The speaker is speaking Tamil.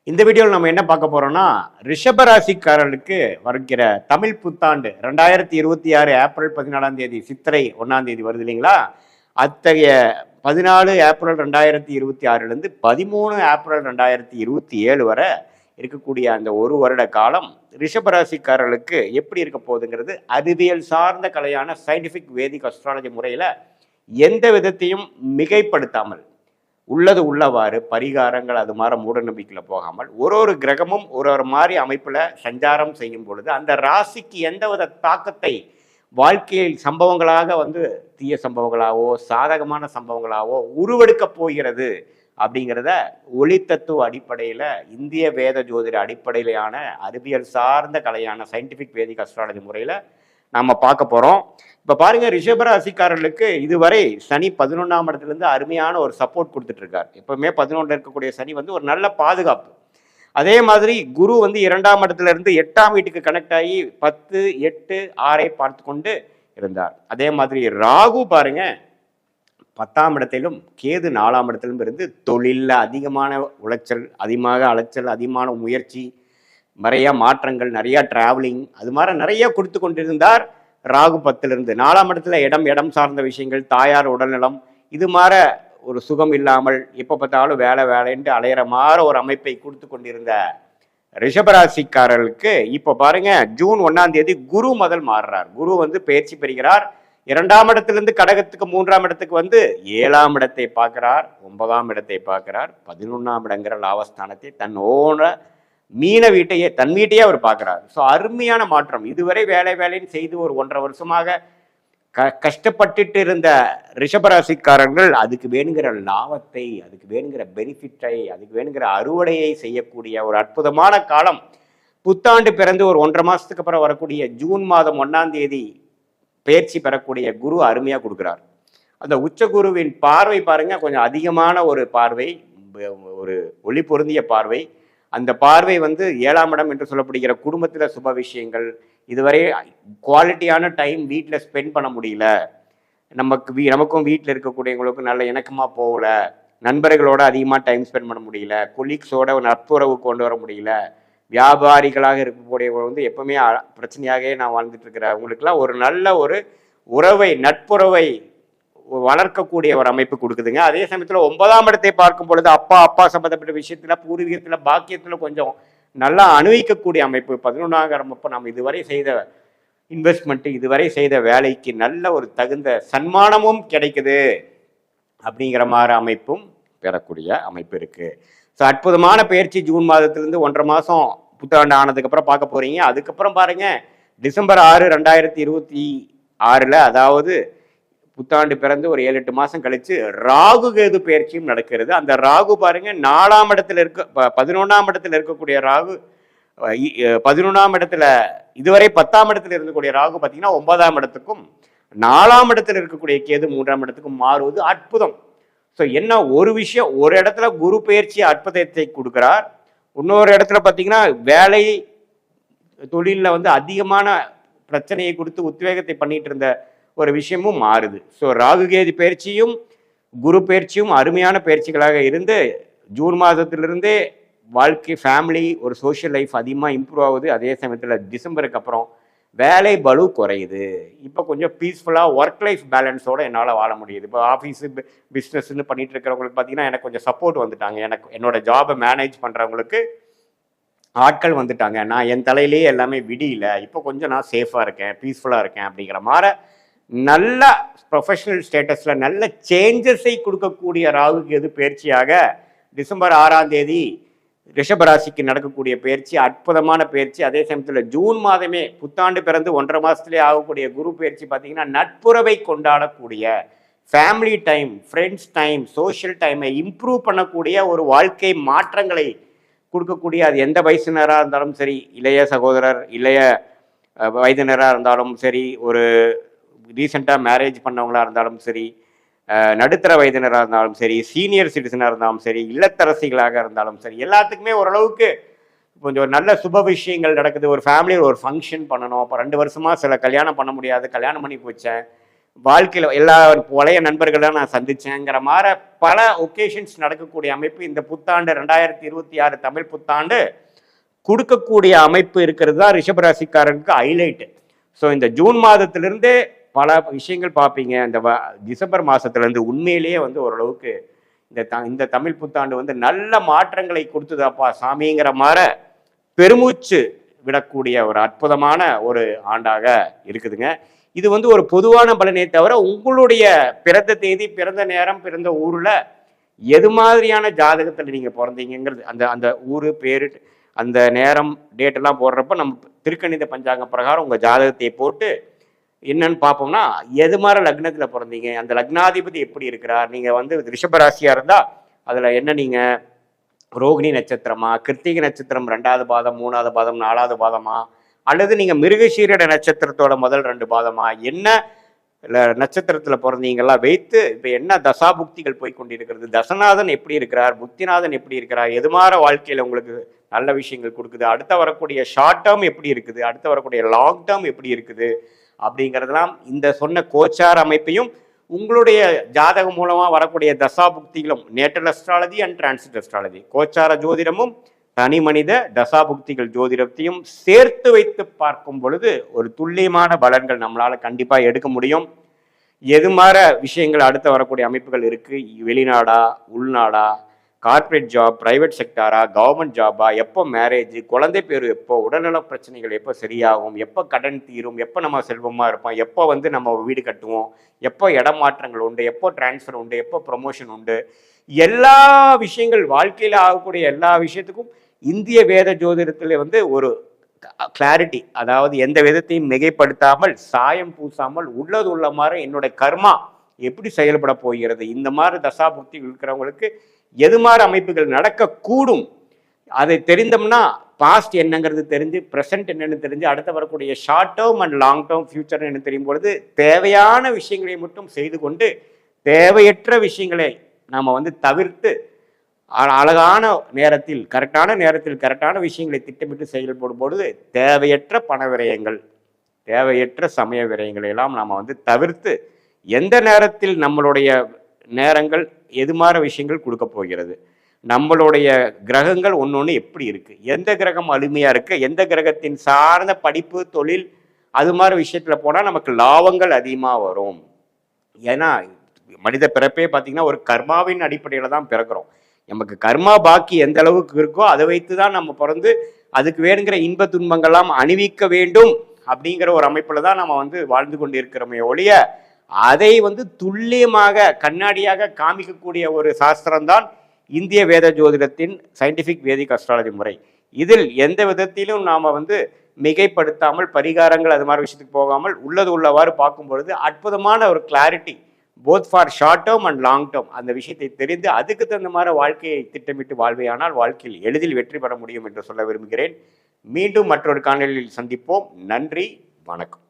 இந்த வீடியோவில் நம்ம என்ன பார்க்க போறோம்னா ரிஷபராசிக்காரர்களுக்கு வருகிற தமிழ் புத்தாண்டு 2026 ஏப்ரல் 14ஆம் தேதி சித்திரை 1ஆம் தேதி வருது இல்லைங்களா. அத்தகைய 14 ஏப்ரல் 2026 13 ஏப்ரல் 2027 வரை இருக்கக்கூடிய அந்த ஒரு வருட காலம் ரிஷபராசிக்காரர்களுக்கு எப்படி இருக்க போகுதுங்கிறது அறிவியல் சார்ந்த கலையான சயின்டிஃபிக் வேதிக் அஸ்ட்ராலஜி முறையில் எந்த விதத்தையும் மிகைப்படுத்தாமல் உள்ளது உள்ளவாறு பரிகாரங்கள் அது மாதிரி மூட நம்பிக்கையில் போகாமல் ஒரு கிரகமும் ஒரு மாதிரி அமைப்பில் சஞ்சாரம் செய்யும் பொழுது அந்த ராசிக்கு எந்தவித தாக்கத்தை வாழ்க்கையில் சம்பவங்களாக தீய சம்பவங்களாகவோ சாதகமான சம்பவங்களாகவோ உருவெடுக்க போகிறது அப்படிங்கிறத ஒளி தத்துவ அடிப்படையில் இந்திய வேத ஜோதிட அடிப்படையிலான அறிவியல் சார்ந்த கலையான சயின்டிஃபிக் வேதிக் அஸ்ட்ராலஜி முறையில் நாம் பார்க்க போகிறோம். இப்போ பாருங்க, ரிஷபராசிக்காரர்களுக்கு இதுவரை சனி 11ஆம் இடத்துலேருந்து அருமையான ஒரு சப்போர்ட் கொடுத்துட்டு இருக்கார். எப்பவுமே 11 இருக்கக்கூடிய சனி ஒரு நல்ல பாதுகாப்பு. அதே மாதிரி குரு 2ஆம் இடத்துல இருந்து 8ஆம் வீட்டுக்கு கனெக்ட் ஆகி 10, 8, 6 பார்த்து கொண்டு இருந்தார். அதே மாதிரி ராகு பாருங்க 10ஆம் இடத்திலும் கேது 4ஆம் இடத்திலும் இருந்து தொழிலில் அதிகமான உளைச்சல், அதிகமாக அலைச்சல், அதிகமான முயற்சி, நிறைய மாற்றங்கள், நிறைய டிராவலிங் அது மாதிரி நிறைய கொடுத்து கொண்டிருந்தார். ராகு 10லிருந்து 4ஆம் இடத்துல இடம் சார்ந்த விஷயங்கள், தாயார் உடல்நலம், இது மாதிரி ஒரு சுகம் இல்லாமல் எப்போ பார்த்தாலும் வேலைன்ட்டு அலையிற மாதிரி ஒரு அமைப்பை கொடுத்து கொண்டிருந்த ரிஷபராசிக்காரர்களுக்கு இப்போ பாருங்க, ஜூன் 1ஆம் தேதி குரு முதல் மாறுறார். குரு பயிற்சி பெறுகிறார். 2ஆம் இடத்திலிருந்து கடகத்துக்கு 3ஆம் இடத்துக்கு 7ஆம் இடத்தை பார்க்கிறார், 9ஆம் இடத்தை பார்க்கிறார், 11ஆம் இடங்கிற லாபஸ்தானத்தை தன்னோட தன் வீட்டையே அவர் பார்க்கிறார். ஸோ அருமையான மாற்றம். இதுவரை வேலைன்னு செய்து ஒரு 1.5 வருஷமாக கஷ்டப்பட்டுட்டு இருந்த ரிஷபராசிக்காரர்கள் அதுக்கு வேணுங்கிற லாபத்தை, அதுக்கு வேணுங்கிற பெனிஃபிட்டை, அதுக்கு வேணுங்கிற அறுவடையை செய்யக்கூடிய ஒரு அற்புதமான காலம். புத்தாண்டு பிறந்து ஒரு 1.5 மாசத்துக்கு அப்புறம் வரக்கூடிய ஜூன் மாதம் 1ஆம் தேதி பயிற்சி பெறக்கூடிய குரு அருமையாக கொடுக்குறார். அந்த உச்ச குருவின் பார்வை பாருங்க, கொஞ்சம் அதிகமான ஒரு பார்வை, ஒரு ஒளி பொருந்திய பார்வை. அந்த பார்வை 7ஆம் இடம் என்று சொல்லப்படுகிற குடும்பத்தில் சுப விஷயங்கள், இதுவரை குவாலிட்டியான டைம் வீட்டில் ஸ்பெண்ட் பண்ண முடியல, நமக்கும் வீட்டில் இருக்கக்கூடியவங்களுக்கும் நல்ல இணக்கமாக போகல, நண்பர்களோட அதிகமாக டைம் ஸ்பெண்ட் பண்ண முடியல, கொலீக்ஸோட நட்புறவு கொண்டு வர முடியல, வியாபாரிகளாக இருக்கக்கூடியவங்க எப்பவுமே பிரச்சனையாகவே நான் வாழ்ந்துட்டு இருக்கிறேன். அவங்களுக்குலாம் ஒரு நல்ல ஒரு உறவை, நட்புறவை வளர்க்கக்கூடிய ஒரு அமைப்பு கொடுக்குதுங்க. அதே சமயத்தில் 9ஆம் இடத்தை பார்க்கும் பொழுது அப்பா சம்பந்தப்பட்ட விஷயத்துல, பூர்வீகத்துல, பாக்கியத்துல கொஞ்சம் நல்லா அனுபவிக்கக்கூடிய அமைப்பு. 11ஆம் அப்போ நம்ம இதுவரை செய்த இன்வெஸ்ட்மெண்ட், இதுவரை செய்த வேலைக்கு நல்ல ஒரு தகுந்த சன்மானமும் கிடைக்குது அப்படிங்கிற மாதிரி அமைப்பும் பெறக்கூடிய அமைப்பு இருக்கு. ஸோ அற்புதமான பயிற்சி ஜூன் மாதத்திலிருந்து 1.5 மாதம் புத்தாண்டு ஆனதுக்கு அப்புறம் பார்க்க போறீங்க. அதுக்கப்புறம் பாருங்க, டிசம்பர் 6, 2026 அதாவது புத்தாண்டு பிறந்து ஒரு 7-8 மாசம் கழிச்சு ராகு கேது பயிற்சியும் நடக்கிறது. அந்த ராகு பாருங்க 4ஆம் இடத்துல 11ஆம் இடத்துல இருக்கக்கூடிய ராகு 11ஆம் இடத்துல, இதுவரை 10ஆம் இடத்துல இருக்கக்கூடிய ராகு பார்த்தீங்கன்னா 9ஆம் இடத்துக்கும், 4ஆம் இடத்துல இருக்கக்கூடிய கேது 3ஆம் இடத்துக்கும் மாறுவது அற்புதம். ஸோ என்ன ஒரு விஷயம், ஒரு இடத்துல குரு பயிற்சி அற்புதத்தை கொடுக்கிறார், இன்னொரு இடத்துல பார்த்தீங்கன்னா வேலை தொழிலில் அதிகமான பிரச்சனையை கொடுத்து உத்வேகத்தை பண்ணிட்டு இருந்த ஒரு விஷயமும் மாறுது. ஸோ ராகுகேது பயிற்சியும் குரு பயிற்சியும் அருமையான பயிற்சிகளாக இருந்து ஜூன் மாதத்திலிருந்தே வாழ்க்கை, ஃபேமிலி, ஒரு சோஷியல் லைஃப் அதிகமாக இம்ப்ரூவ் ஆகுது. அதே சமயத்தில் டிசம்பருக்கு அப்புறம் வேலை பளு குறையுது. இப்போ கொஞ்சம் பீஸ்ஃபுல்லாக ஒர்க் லைஃப் பேலன்ஸோட என்னால் வாழ முடியுது. இப்போ ஆஃபீஸு பிஸ்னஸ்ன்னு பண்ணிட்டு இருக்கிறவங்களுக்கு பார்த்தீங்கன்னா எனக்கு கொஞ்சம் சப்போர்ட் வந்துட்டாங்க. என்னோட ஜாபை மேனேஜ் பண்ணுறவங்களுக்கு ஆட்கள் வந்துட்டாங்க. நான் என் தலையிலேயே எல்லாமே விடியல, இப்போ கொஞ்சம் நான் சேஃபாக இருக்கேன், பீஸ்ஃபுல்லாக இருக்கேன் அப்படிங்கிற மாதிரி நல்ல ப்ரொஃபஷனல் ஸ்டேட்டஸில் நல்ல சேஞ்சஸை கொடுக்கக்கூடிய ராகு கேது பயிற்சியாக டிசம்பர் 6ஆம் தேதி ரிஷபராசிக்கு நடக்கக்கூடிய பயிற்சி அற்புதமான பயிற்சி. அதே சமயத்தில் ஜூன் மாதமே புத்தாண்டு பிறந்து 1.5 மாதத்துலேயே ஆகக்கூடிய குரு பயிற்சி பார்த்தீங்கன்னா நட்புறவை கொண்டாடக்கூடிய, family time, friends time, social டைமை இம்ப்ரூவ் பண்ணக்கூடிய ஒரு வாழ்க்கை மாற்றங்களை கொடுக்கக்கூடிய, அது எந்த வயசினராக இருந்தாலும் சரி, இளைய சகோதரர், இளைய வயதினராக இருந்தாலும் சரி, ஒரு ரீசெண்டாக மேரேஜ் பண்ணவங்களாக இருந்தாலும் சரி, நடுத்தர வயதினராக இருந்தாலும் சரி, சீனியர் சிட்டிசனாக இருந்தாலும் சரி, இல்லத்தரசிகளாக இருந்தாலும் சரி, எல்லாத்துக்குமே ஓரளவுக்கு கொஞ்சம் நல்ல சுப விஷயங்கள் நடக்குது. ஒரு ஃபேமிலியில் ஒரு ஃபங்க்ஷன் பண்ணணும். அப்போ 2 வருஷமாக சில கல்யாணம் பண்ண முடியாது, கல்யாணம் பண்ணி போச்சேன், வாழ்க்கையில் எல்லா பழைய நண்பர்களை நான் சந்திச்சேங்கிற மாதிரி பல ஒகேஷன்ஸ் நடக்கக்கூடிய அமைப்பு இந்த புத்தாண்டு 2026 தமிழ் புத்தாண்டு கொடுக்கக்கூடிய அமைப்பு இருக்கிறது தான் ரிஷபராசிக்காரனுக்கு ஹைலைட்டு. ஸோ இந்த ஜூன் மாதத்திலிருந்தே பல விஷயங்கள் பார்ப்பீங்க. இந்த டிசம்பர் மாதத்துலேருந்து உண்மையிலேயே வந்து ஓரளவுக்கு இந்த தமிழ் புத்தாண்டு வந்து நல்ல மாற்றங்களை கொடுத்ததாப்பா சாமிங்கிற மாதிரி பெருமூச்சு விடக்கூடிய ஒரு அற்புதமான ஒரு ஆண்டாக இருக்குதுங்க. இது வந்து ஒரு பொதுவான பலனே தவிர உங்களுடைய பிறந்த தேதி, பிறந்த நேரம், பிறந்த ஊரில் எது மாதிரியான ஜாதகத்தில் நீங்கள் பிறந்தீங்கிறது அந்த அந்த ஊர் பேரு அந்த நேரம் டேட்டெல்லாம் போடுறப்ப நம்ம திருக்கணித பஞ்சாங்க பிரகாரம் உங்கள் ஜாதகத்தை போட்டு என்னன்னு பார்ப்போம்னா எது மாதிரி லக்னத்தில் பிறந்தீங்க, அந்த லக்னாதிபதி எப்படி இருக்கிறார், நீங்கள் வந்து ரிஷபராசியாக இருந்தால் அதில் என்ன நீங்கள் ரோகிணி நட்சத்திரமா, கிருத்திகை நட்சத்திரம் 2வது பாதம், 3வது பாதம், 4வது பாதமா, அல்லது நீங்கள் மிருகசீரட நட்சத்திரத்தோட முதல் 2 பாதமா, என்ன நட்சத்திரத்தில் பிறந்தீங்கெல்லாம் வைத்து இப்போ என்ன தசாபுக்திகள் போய் கொண்டிருக்கிறது, தசநாதன் எப்படி இருக்கிறார், புத்திநாதன் எப்படி இருக்கிறார், எது மாதிரி வாழ்க்கையில் உங்களுக்கு நல்ல விஷயங்கள் கொடுக்குது, அடுத்த வரக்கூடிய ஷார்ட் டேர்ம் எப்படி இருக்குது, அடுத்த வரக்கூடிய லாங் டேர்ம் எப்படி இருக்குது அப்படிங்கிறதுலாம் இந்த சொன்ன கோச்சார அமைப்பையும் உங்களுடைய ஜாதகம் மூலமாக வரக்கூடிய தசாபுக்திகளும் natal astrology and transit astrology கோச்சார ஜோதிடமும் தனி மனித தசாபுக்திகள் ஜோதிடத்தையும் சேர்த்து வைத்து பார்க்கும் பொழுது ஒரு துல்லியமான பலன்கள் நம்மளால கண்டிப்பாக எடுக்க முடியும். எது மாதிரி விஷயங்கள் அடுத்து வரக்கூடிய அமைப்புகள் இருக்கு, வெளிநாடா உள்நாடா, கார்பரேட் ஜாப், பிரைவேட் செக்டாரா, கவர்மெண்ட் ஜாபா, எப்போ மேரேஜ், குழந்தை பேர் எப்போ, உடல்நல பிரச்சனைகள் எப்போ சரியாகும், எப்போ கடன் தீரும், எப்போ நம்ம செல்வமாக இருப்போம், எப்போ வந்து நம்ம வீடு கட்டுவோம், எப்போ இடமாற்றங்கள் உண்டு, எப்போ டிரான்ஸ்ஃபர் உண்டு, எப்போ ப்ரொமோஷன் உண்டு, எல்லா விஷயங்கள் வாழ்க்கையில் ஆகக்கூடிய எல்லா விஷயத்துக்கும் இந்திய வேத ஜோதிடத்தில் வந்து ஒரு கிளாரிட்டி, அதாவது எந்த விதத்தையும் மிகைப்படுத்தாமல் சாயம் பூசாமல் உள்ளது உள்ள மாதிரி என்னுடைய கர்மா எப்படி செயல்பட போகிறது, இந்த மாதிரி தசாபுக்தி இருக்கிறவங்களுக்கு எது மாதிரி அமைப்புகள் நடக்கக்கூடும் அதை தெரிந்தோம்னா பாஸ்ட் என்னங்கிறது தெரிஞ்சு ப்ரெசன்ட் என்னன்னு தெரிஞ்சு அடுத்த வரக்கூடிய short term and long term future என்ன தெரியும் பொழுது தேவையான விஷயங்களை மட்டும் செய்து கொண்டு தேவையற்ற விஷயங்களை நாம் வந்து தவிர்த்து அழகான நேரத்தில் கரெக்டான விஷயங்களை திட்டமிட்டு செயல்படும் பொழுது தேவையற்ற பண விரயங்கள், தேவையற்ற சமய விரயங்களை எல்லாம் நாம் வந்து தவிர்த்து எந்த நேரத்தில் நம்மளுடைய நேரங்கள் எது மாதிரி விஷயங்கள் கொடுக்க போகிறது, நம்மளுடைய கிரகங்கள் ஒன்று எப்படி இருக்குது, எந்த கிரகம் அருமையாக இருக்குது, எந்த கிரகத்தின் சார்ந்த படிப்பு தொழில் அது மாதிரி விஷயத்தில் போனால் நமக்கு லாபங்கள் அதிகமாக வரும். ஏன்னா மனித பிறப்பே பார்த்திங்கன்னா ஒரு கர்மாவின் அடிப்படையில் தான் பிறக்கிறோம். நமக்கு கர்மா பாக்கி எந்த அளவுக்கு இருக்கோ அதை வைத்து தான் நம்ம பிறந்து அதுக்கு வேணுங்கிற இன்ப துன்பங்கள்லாம் அணிவிக்க வேண்டும் அப்படிங்கிற ஒரு அமைப்பில் தான் நம்ம வந்து வாழ்ந்து கொண்டு இருக்கிறோமே ஒழிய அதை வந்து துல்லியமாக கண்ணாடியாக காமிக்கக்கூடிய ஒரு சாஸ்திரம்தான் இந்திய வேத ஜோதிடத்தின் சயின்டிஃபிக் வேதிக் அஸ்ட்ராலஜி முறை. இதில் எந்த விதத்திலும் நாம் வந்து மிகைப்படுத்தாமல் பரிகாரங்கள் அது மாதிரி விஷயத்துக்கு போகாமல் உள்ளது உள்ளவாறு பார்க்கும் பொழுது அற்புதமான ஒரு clarity both for short term and long term அந்த விஷயத்தை தெரிந்து அதுக்கு தகுந்த மாதிரி வாழ்க்கையை திட்டமிட்டு வாழ்வையானால் வாழ்க்கையில் எளிதில் வெற்றி பெற முடியும் என்று சொல்ல விரும்புகிறேன். மீண்டும் மற்றொரு காணொலியில் சந்திப்போம். நன்றி, வணக்கம்.